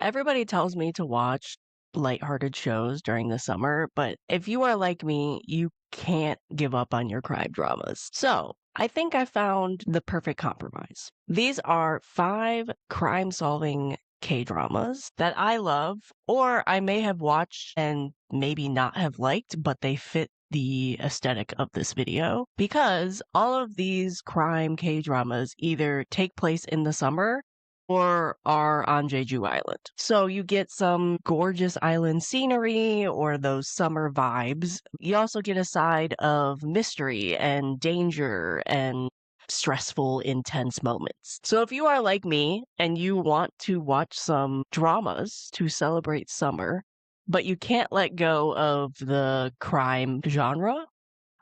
Everybody tells me to watch lighthearted shows during the summer, but if you are like me, you can't give up on your crime dramas. So I think I found the perfect compromise. These are 5 crime solving K dramas that I love, or I may have watched and maybe not have liked, but they fit the aesthetic of this video because all of these crime K dramas either take place in the summer or are on Jeju Island. So you get some gorgeous island scenery or those summer vibes. You also get a side of mystery and danger and stressful, intense moments. So if you are like me and you want to watch some dramas to celebrate summer, but you can't let go of the crime genre,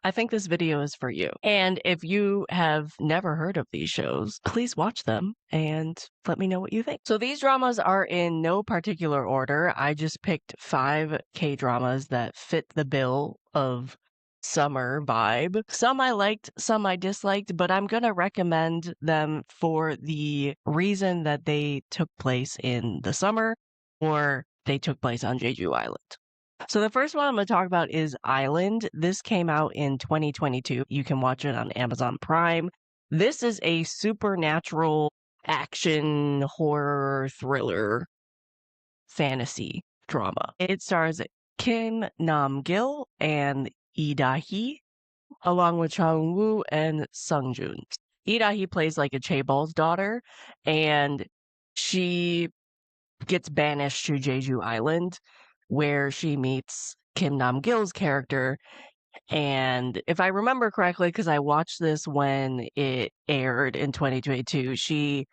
I think this video is for you. And if you have never heard of these shows, please watch them and let me know what you think. So these dramas are in no particular order. I just picked 5 K dramas that fit the bill of summer vibe. Some I liked, some I disliked, but I'm going to recommend them for the reason that they took place in the summer or they took place on Jeju Island. So the first one I'm going to talk about is Island. This came out in 2022. You can watch it on Amazon Prime. This is a supernatural action horror thriller fantasy drama. It stars Kim Nam-gil and Lee Da-hee, along with Cha Eun-woo and Sung-joon. Lee Da-hee plays like a chaebol's daughter, and she gets banished to Jeju Island, where she meets Kim Nam-gil's character. And if I remember correctly, because I watched this when it aired in 2022, she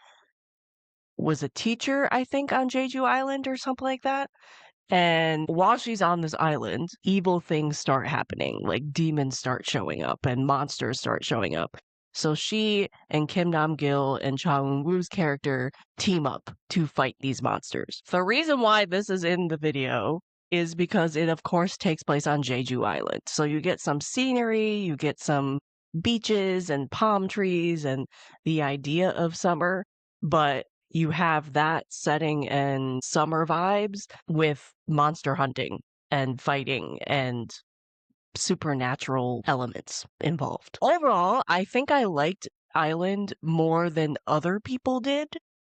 was a teacher, I think, on Jeju Island or something like that. And while she's on this island, evil things start happening, like demons start showing up and monsters start showing up. So she and Kim Nam-gil and Cha Eun-woo's character team up to fight these monsters. The reason why this is in the video is because it, of course, takes place on Jeju Island. So you get some scenery, you get some beaches and palm trees and the idea of summer, but you have that setting and summer vibes with monster hunting and fighting and supernatural elements involved. Overall, I think I liked Island more than other people did.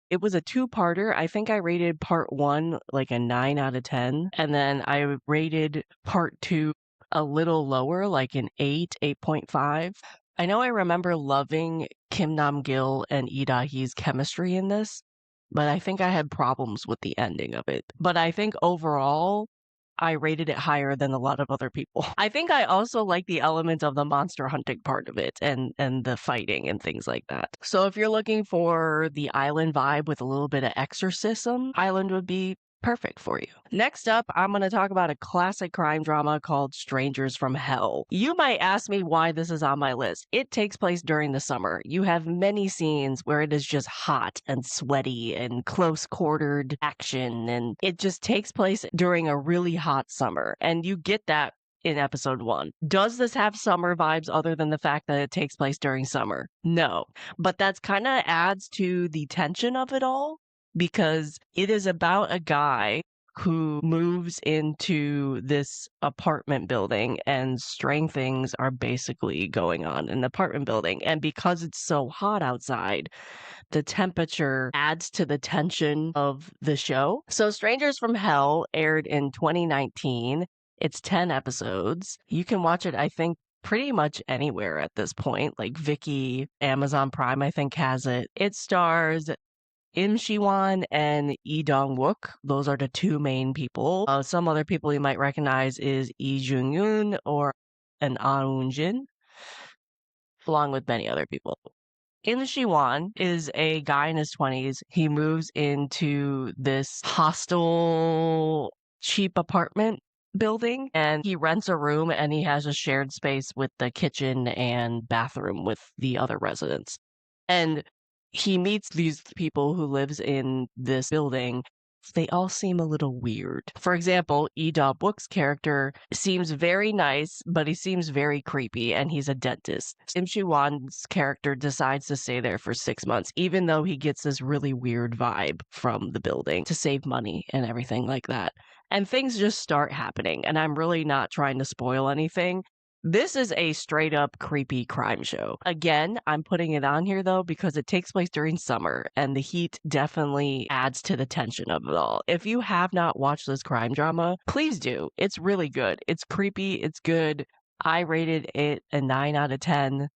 It was a 2-parter. I think I rated part 1 like a 9 out of 10. And then I rated part 2 a little lower, like an 8, 8.5. I know I remember loving Kim Nam-gil and Lee Da-hee's chemistry in this, but I think I had problems with the ending of it. But I think overall, I rated it higher than a lot of other people. I think I also like the element of the monster hunting part of it and the fighting and things like that. So if you're looking for the island vibe with a little bit of exorcism, Island would be perfect for you. Next up, I'm going to talk about a classic crime drama called Strangers from Hell. You might ask me why this is on my list. It takes place during the summer. You have many scenes where it is just hot and sweaty and close-quartered action, and it just takes place during a really hot summer. And you get that in episode 1. Does this have summer vibes other than the fact that it takes place during summer? No. But that's kind of adds to the tension of it all, because it is about a guy who moves into this apartment building and strange things are basically going on in the apartment building. And because it's so hot outside, the temperature adds to the tension of the show. So Strangers from Hell aired in 2019. It's 10 episodes. You can watch it, I think, pretty much anywhere at this point. Like Viki, Amazon Prime, I think, has it. It stars Im Shi-won and Lee Dong-wook. Those are the 2 main people. Some other people you might recognize is Lee Jung-yoon or an Ah Eun-jin, along with many other people. Im Shi-won is a guy in his 20s. He moves into this hostel, cheap apartment building, and he rents a room and he has a shared space with the kitchen and bathroom with the other residents. And he meets these people who lives in this building, they all seem a little weird. For example, Book's character seems very nice, but he seems very creepy, and he's a dentist. Im Shi-wan's character decides to stay there for 6 months, even though he gets this really weird vibe from the building to save money and everything like that. And things just start happening, and I'm really not trying to spoil anything. This is a straight up creepy crime show. Again, I'm putting it on here though because it takes place during summer and the heat definitely adds to the tension of it all. If you have not watched this crime drama, please do. It's really good. It's creepy. It's good. I rated it a 9 out of 10.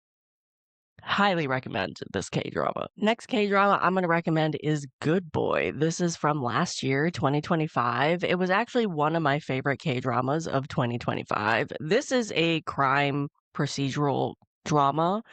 Highly recommend this K-drama. Next K-drama I'm going to recommend is Good Boy. This is from last year, 2025. It was actually one of my favorite K-dramas of 2025. This is a crime procedural drama.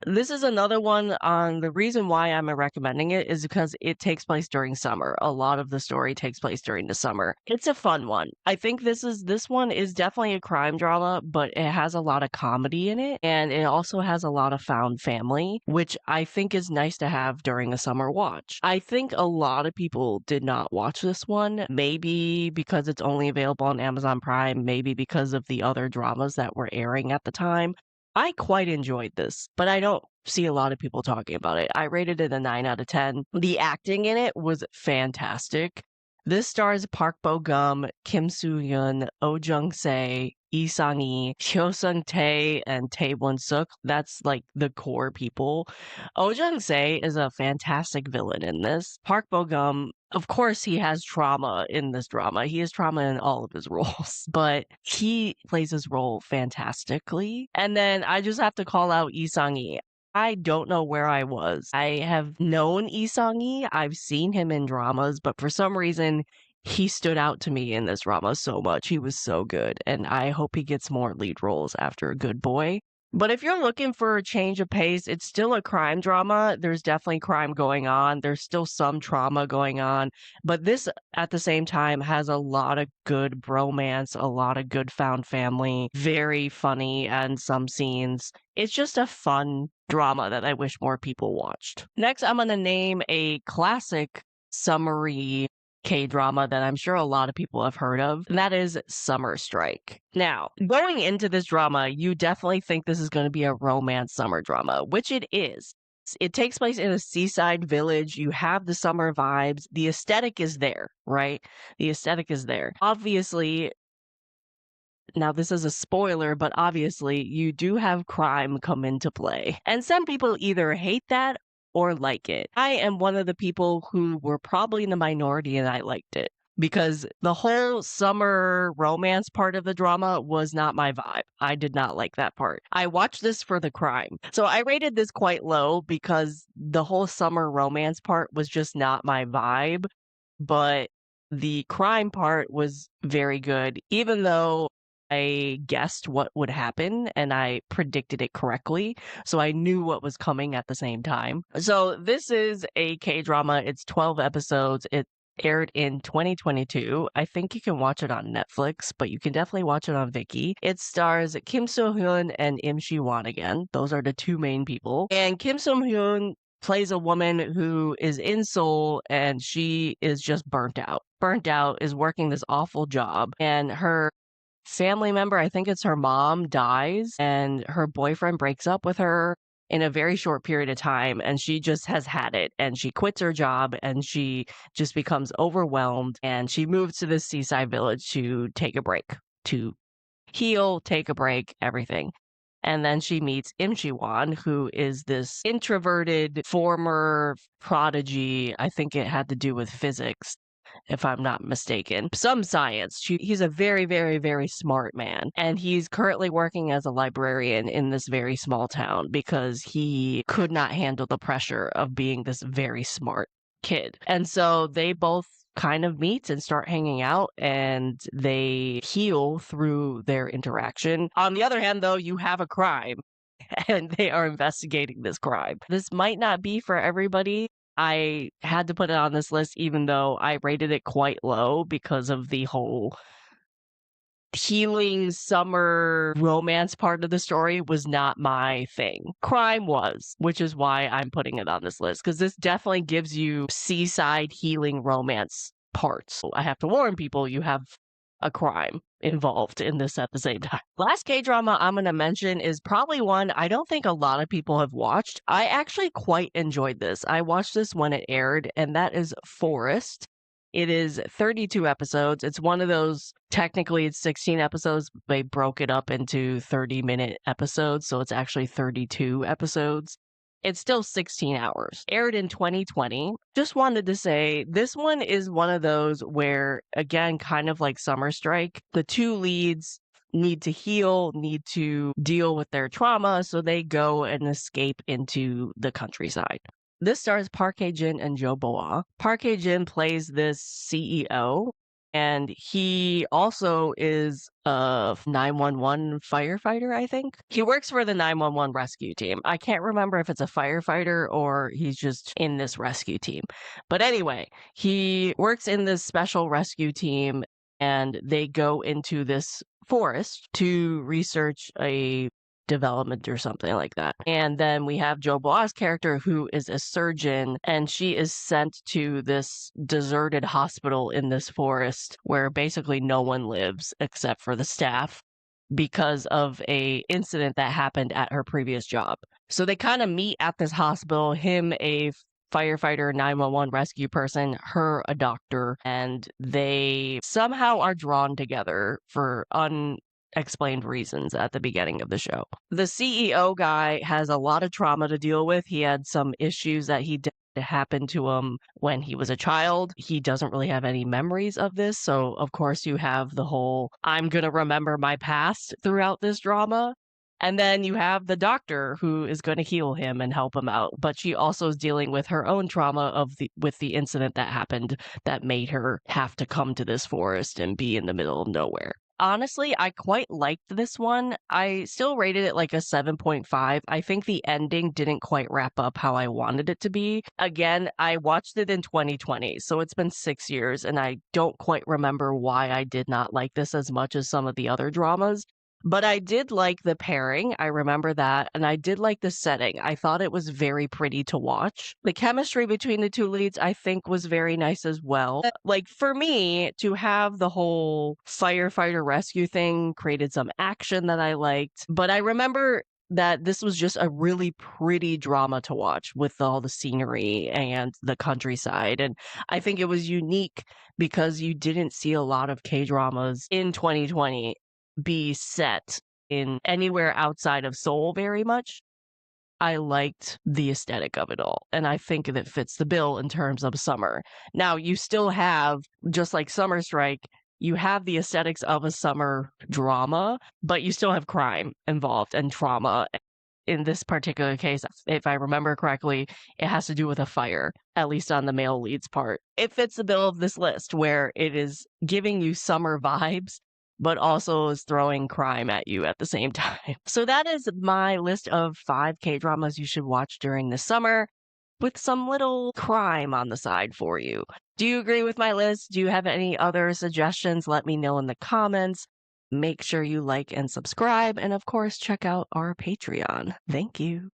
This is another one on the reason why I'm recommending it is because it takes place during summer. A lot of the story takes place during the summer. It's a fun one. I think this one is definitely a crime drama, but it has a lot of comedy in it, and it also has a lot of found family, which I think is nice to have during a summer watch. I think a lot of people did not watch this one, maybe because it's only available on Amazon Prime, maybe because of the other dramas that were airing at the time. I quite enjoyed this, but I don't see a lot of people talking about it. I rated it a 9 out of 10. The acting in it was fantastic. This stars Park Bo-gum, Kim Soo-hyun, Oh Jung-se, Lee Sang-hee, Hyo Sung-tae, and Tae Won-suk. That's like the core people. Oh Jung-se is a fantastic villain in this. Park Bo-gum, of course, he has trauma in this drama. He has trauma in all of his roles, but he plays his role fantastically. And then I just have to call out Lee Sang-hee. I don't know where I was. I have known Lee Sang-hee. I've seen him in dramas, but for some reason, he stood out to me in this drama so much. He was so good, and I hope he gets more lead roles after Good Boy. But if you're looking for a change of pace, it's still a crime drama. There's definitely crime going on. There's still some trauma going on. But this, at the same time, has a lot of good bromance, a lot of good found family, very funny, and some scenes. It's just a fun drama that I wish more people watched. Next, I'm going to name a classic summery K-drama that I'm sure a lot of people have heard of, and that is Summer Strike. Now, going into this drama, you definitely think this is going to be a romance summer drama, which it is. It takes place in a seaside village. You have the summer vibes. The aesthetic is there, right? The aesthetic is there. Obviously, now this is a spoiler, but obviously you do have crime come into play. And some people either hate that or like it. I am one of the people who were probably in the minority and I liked it because the whole summer romance part of the drama was not my vibe. I did not like that part. I watched this for the crime. So I rated this quite low because the whole summer romance part was just not my vibe, but the crime part was very good, even though I guessed what would happen and I predicted it correctly. So I knew what was coming at the same time. So this is a K-drama. It's 12 episodes. It aired in 2022. I think you can watch it on Netflix, but you can definitely watch it on Viki. It stars Kim Soo-hyun and Im Shi-wan again. Those are the two main people. And Kim Soo-hyun plays a woman who is in Seoul and she is just burnt out. Burnt out, is working this awful job, and her family member, I think it's her mom, dies, and her boyfriend breaks up with her in a very short period of time, and she just has had it, and she quits her job, and she just becomes overwhelmed, and she moves to this seaside village to take a break, to heal, take a break, everything. And then she meets Im Shi-wan, who is this introverted former prodigy. I think it had to do with physics, if I'm not mistaken. Some science. He's a very, very, very smart man. And he's currently working as a librarian in this very small town because he could not handle the pressure of being this very smart kid. And so they both kind of meet and start hanging out and they heal through their interaction. On the other hand, though, you have a crime and they are investigating this crime. This might not be for everybody. I had to put it on this list even though I rated it quite low because of the whole healing summer romance part of the story was not my thing. Crime was, which is why I'm putting it on this list, because this definitely gives you seaside healing romance parts. I have to warn people, you have a crime involved in this at the same time. Last K-drama I'm going to mention is probably one I don't think a lot of people have watched. I actually quite enjoyed this. I watched this when it aired, and that is Forest. It is 32 episodes. It's one of those, technically it's 16 episodes. They broke it up into 30-minute episodes, so it's actually 32 episodes. It's still 16 hours. Aired in 2020. Just wanted to say, this one is one of those where, again, kind of like Summer Strike, the two leads need to heal, need to deal with their trauma, so they go and escape into the countryside. This stars Park Hae-jin and Jo Bo-ah. Park Hae-jin plays this CEO, and he also is a 911 firefighter, I think. He works for the 911 rescue team. I can't remember if it's a firefighter or he's just in this rescue team. But anyway, he works in this special rescue team, and they go into this forest to research a development or something like that. And then we have Jo Bo-ah's character, who is a surgeon, and she is sent to this deserted hospital in this forest where basically no one lives except for the staff because of a incident that happened at her previous job. So they kind of meet at this hospital, him a firefighter, 911 rescue person, her a doctor, and they somehow are drawn together for unexplained reasons at the beginning of the show. The CEO guy has a lot of trauma to deal with. He had some issues that happened to him when he was a child. He doesn't really have any memories of this. So, of course, you have the whole I'm going to remember my past throughout this drama. And then you have the doctor who is going to heal him and help him out. But she also is dealing with her own trauma with the incident that happened that made her have to come to this forest and be in the middle of nowhere. Honestly, I quite liked this one. I still rated it like a 7.5. I think the ending didn't quite wrap up how I wanted it to be. Again, I watched it in 2020, so it's been 6 years, and I don't quite remember why I did not like this as much as some of the other dramas. But I did like the pairing. I remember that. And I did like the setting. I thought it was very pretty to watch. The chemistry between the two leads, I think, was very nice as well. Like, for me, to have the whole firefighter rescue thing created some action that I liked. But I remember that this was just a really pretty drama to watch with all the scenery and the countryside. And I think it was unique because you didn't see a lot of K-dramas in 2020 be set in anywhere outside of Seoul very much. I liked the aesthetic of it all, and I think that fits the bill in terms of summer. Now, you still have, just like Summer Strike, you have the aesthetics of a summer drama, but you still have crime involved and trauma. In this particular case, if I remember correctly, it has to do with a fire, at least on the male lead's part. It fits the bill of this list where it is giving you summer vibes, but also is throwing crime at you at the same time. So that is my list of 5 K-dramas you should watch during the summer, with some little crime on the side for you. Do you agree with my list? Do you have any other suggestions? Let me know in the comments. Make sure you like and subscribe, and of course, check out our Patreon. Thank you.